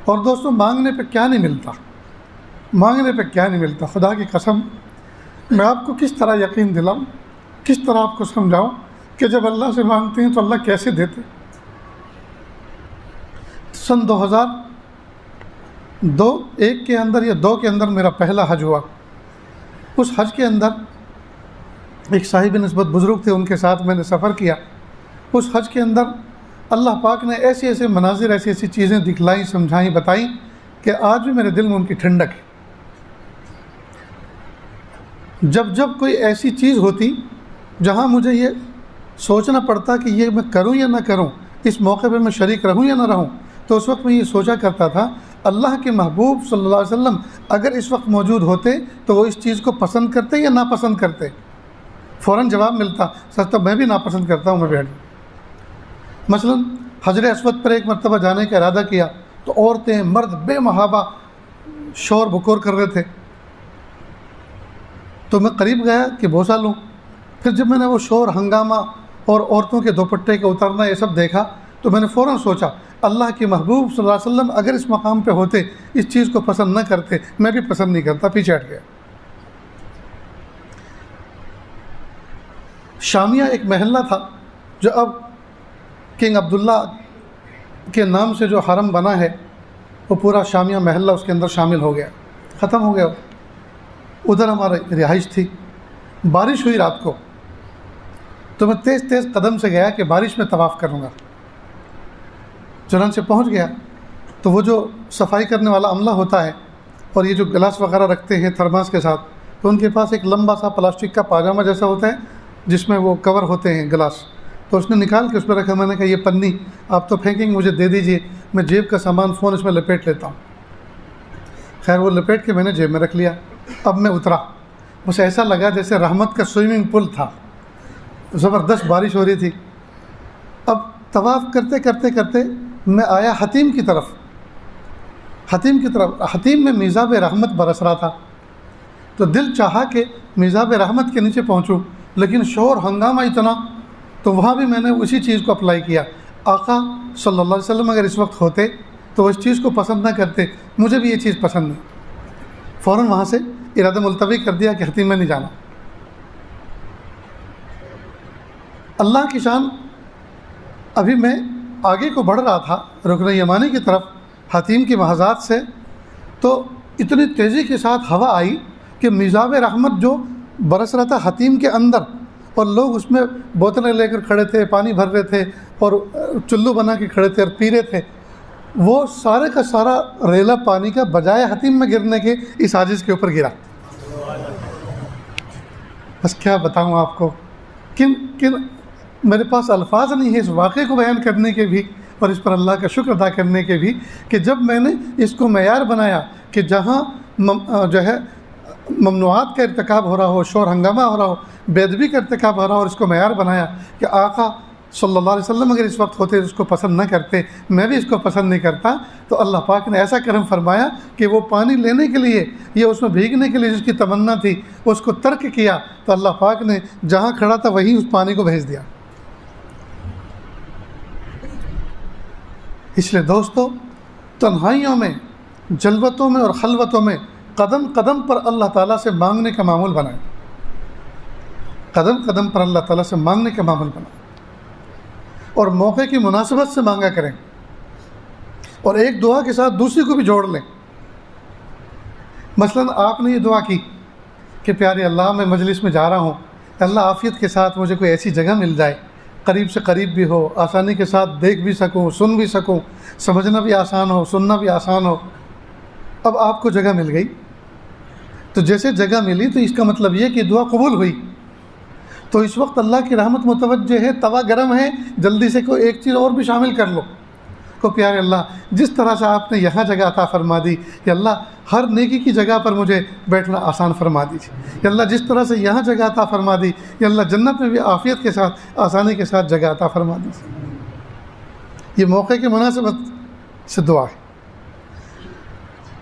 और दोस्तों मांगने पे क्या नहीं मिलता, मांगने पे क्या नहीं मिलता। खुदा की कसम मैं आपको किस तरह यकीन दिलाऊं, किस तरह आपको समझाऊं कि जब अल्लाह से मांगते हैं तो अल्लाह कैसे देते। सन 2001 के अंदर या 2 के अंदर मेरा पहला हज हुआ। उस हज के अंदर एक साहिब निस्बत बुज़ुर्ग थे, उनके साथ मैंने सफ़र किया। उस हज के अंदर अल्लाह पाक ने ऐसे ऐसे मनाजिर, ऐसी ऐसी चीज़ें दिखलाई, समझाई, बताई कि आज भी मेरे दिल में उनकी ठंडक है। जब जब कोई ऐसी चीज़ होती जहाँ मुझे ये सोचना पड़ता कि ये मैं करूँ या ना करूँ, इस मौके पे मैं शरीक रहूँ या ना रहूँ, तो उस वक्त मैं ये सोचा करता था अल्लाह के महबूब सल्लल्लाहु अलैहि वसल्लम अगर इस वक्त मौजूद होते तो वो इस चीज़ को पसंद करते या नापसंद करते। फ़ौरन जवाब मिलता, सच तो मैं भी नापसंद करता हूँ, मैं बैठ। मसलन हजर अस्वद पर एक मरतबा जाने का इरादा किया तो औरतें मर्द बेमहाबा शोर बकोर कर रहे थे, तो मैं करीब गया कि बोसा लूँ। फिर जब मैंने वो शोर, हंगामा और औरतों के दुपट्टे का उतरना ये सब देखा तो मैंने फ़ौरन सोचा अल्लाह के महबूब सल्लल्लाहु अलैहि वसल्लम अगर इस मकाम पे होते, इस चीज़ को पसंद न करते, मैं भी पसंद नहीं करता, पीछे हट गया। शामिया एक महल्ला था जो अब किंग अब्दुल्ला के नाम से जो हरम बना है, वो पूरा शामिया महल्ला उसके अंदर शामिल हो गया, ख़त्म हो गया। उधर हमारी रिहाइश थी। बारिश हुई रात को तो मैं तेज़ तेज़ कदम से गया कि बारिश में तवाफ़ करूँगा। चुनांचे पहुँच गया तो वो जो सफाई करने वाला अमला होता है और ये जो गिलास वगैरह रखते हैं थर्मास के साथ, तो उनके पास एक लंबा सा प्लास्टिक का पाजामा जैसा होता है जिसमें वो कवर होते हैं गिलास, तो उसने निकाल के उस पर रखा। मैंने कहा ये पन्नी आप तो फेंकेंगे, मुझे दे दीजिए, मैं जेब का सामान, फ़ोन इसमें लपेट लेता हूँ। खैर वो लपेट के मैंने जेब में रख लिया। अब मैं उतरा, मुझे ऐसा लगा जैसे रहमत का स्विमिंग पूल था, ज़बरदस्त बारिश हो रही थी। अब तवाफ़ करते करते करते मैं आया हतीम की तरफ। हतीम में मीज़ाब रहमत बरस रहा था, तो दिल चाहा कि मीज़ाब रहमत के नीचे पहुँचूँ, लेकिन शोर हंगामा इतना, तो वहाँ भी मैंने उसी चीज़ को अप्लाई किया। आका सल्लल्लाहु अलैहि वसल्लम अगर इस वक्त होते तो वो इस चीज़ को पसंद ना करते, मुझे भी ये चीज़ पसंद नहीं। फ़ौरन वहाँ से इरादा मुलतवी कर दिया कि हतीम में नहीं जाना। अल्लाह की शान, अभी मैं आगे को बढ़ रहा था रुकन यमानी की तरफ हतीम की महाज़ात से, तो इतनी तेज़ी के साथ हवा आई कि मीज़ाब रहमत जो बरस रहा था हतीम के अंदर, और लोग उसमें बोतलें लेकर खड़े थे, पानी भर रहे थे और चुल्लू बना के खड़े थे और पी रहे थे, वो सारे का सारा रेला पानी का बजाय हतीम में गिरने के इस आजिज़ के ऊपर गिरा। बस क्या बताऊँ आपको, किन मेरे पास अल्फाज नहीं है इस वाक़े को बयान करने के भी और इस पर अल्लाह का शुक्र अदा करने के भी कि जब मैंने इसको मेयार बनाया कि जहाँ जो है ममनुआत का इर्तिकाब हो रहा हो, शोर हंगामा हो रहा हो, बेअदबी का इर्तिकाब हो रहा हो, और इसको मेयार बनाया कि आका सल्लल्लाहु अलैहि वसल्लम अगर इस वक्त होते इसको पसंद न करते, मैं भी इसको पसंद नहीं करता, तो अल्लाह पाक ने ऐसा करम फरमाया कि वो पानी लेने के लिए या उसमें भीगने के लिए जिसकी तमन्ना थी उसको तर्क किया, तो अल्लाह पाक ने जहाँ खड़ा था वहीं उस पानी को भेज दिया। इसलिए दोस्तों, तन्हाइयों में, जलवतों में और खलवतों में कदम कदम पर अल्लाह ताला से मांगने का मामूल बनाएं। कदम कदम पर अल्लाह ताला से मांगने का मामूल बनाएं और मौके की मुनासिबत से मांगा करें, और एक दुआ के साथ दूसरी को भी जोड़ लें। मसलन आपने ये दुआ की कि प्यारे अल्लाह, मैं मजलिस में जा रहा हूँ, अल्लाह आफ़ियत के साथ मुझे कोई ऐसी जगह मिल जाए, करीब से करीब भी हो, आसानी के साथ देख भी सकूँ, सुन भी सकूँ, समझना भी आसान हो, सुनना भी आसान हो। अब आपको जगह मिल गई, तो जैसे जगह मिली तो इसका मतलब ये कि दुआ कबूल हुई। तो इस वक्त अल्लाह की रहमत मुतवज्जे है, तवा गर्म है, जल्दी से कोई एक चीज़ और भी शामिल कर लो। को प्यारे अल्लाह, जिस तरह से आपने यहाँ जगह अता फरमा दी, या अल्लाह हर नेकी की जगह पर मुझे बैठना आसान फरमा दीजिए। या अल्लाह जिस तरह से यहाँ जगह अता फरमा दी, या अल्लाह जन्नत में भी आफ़ियत के साथ, आसानी के साथ जगह अता फरमा दीजिए। ये मौके की मुनासिबत से दुआ है।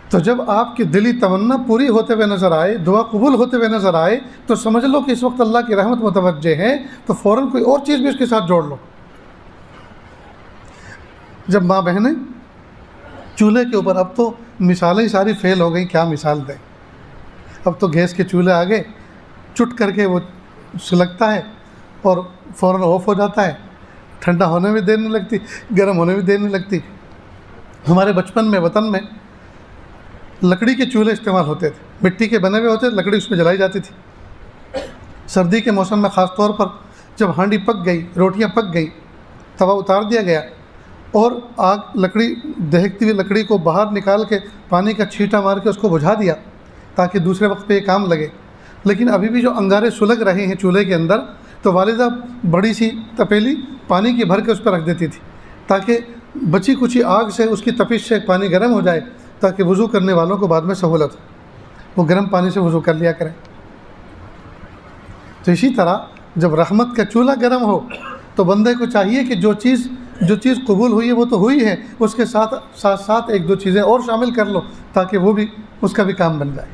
तो जब आपकी दिली तमन्ना पूरी होते हुए नज़र आए, दुआ कबूल होते हुए नज़र आए, तो समझ लो कि इस वक्त अल्लाह की रहमत मुतवज्जे है, तो फ़ौरन कोई और चीज़ भी उसके साथ जोड़ लो। जब माँ बहनें चूल्हे के ऊपर अब तो मिसालें ही सारी फेल हो गई, क्या मिसाल दें। अब तो गैस के चूल्हे आ गए, चुट करके वो सुलगता है और फ़ौरन ऑफ हो जाता है, ठंडा होने में देर नहीं लगती, गर्म होने में देर नहीं लगती। हमारे बचपन में वतन में लकड़ी के चूल्हे इस्तेमाल होते थे, मिट्टी के बने हुए होते थे, लकड़ी उसमें जलाई जाती थी। सर्दी के मौसम में ख़ास तौर पर जब हांडी पक गई, रोटियां पक गई, तवा उतार दिया गया और आग लकड़ी दहकती हुई लकड़ी को बाहर निकाल के पानी का छींटा मार के उसको बुझा दिया ताकि दूसरे वक्त पे ये काम लगे। लेकिन अभी भी जो अंगारे सुलग रहे हैं चूल्हे के अंदर, तो वालिदा बड़ी सी तपेली पानी की भर के उस पर रख देती थी ताकि बची कुची आग से, उसकी तपिश से पानी गर्म हो जाए ताकि वज़ू करने वालों को बाद में सहूलत हो, वो गर्म पानी से वज़ू कर लिया करें। तो इसी तरह जब रहमत का चूल्हा गर्म हो तो बंदे को चाहिए कि जो चीज़ कबूल हुई है वो तो हुई है, उसके साथ साथ एक दो चीज़ें और शामिल कर लो ताकि वो भी उसका भी काम बन जाए।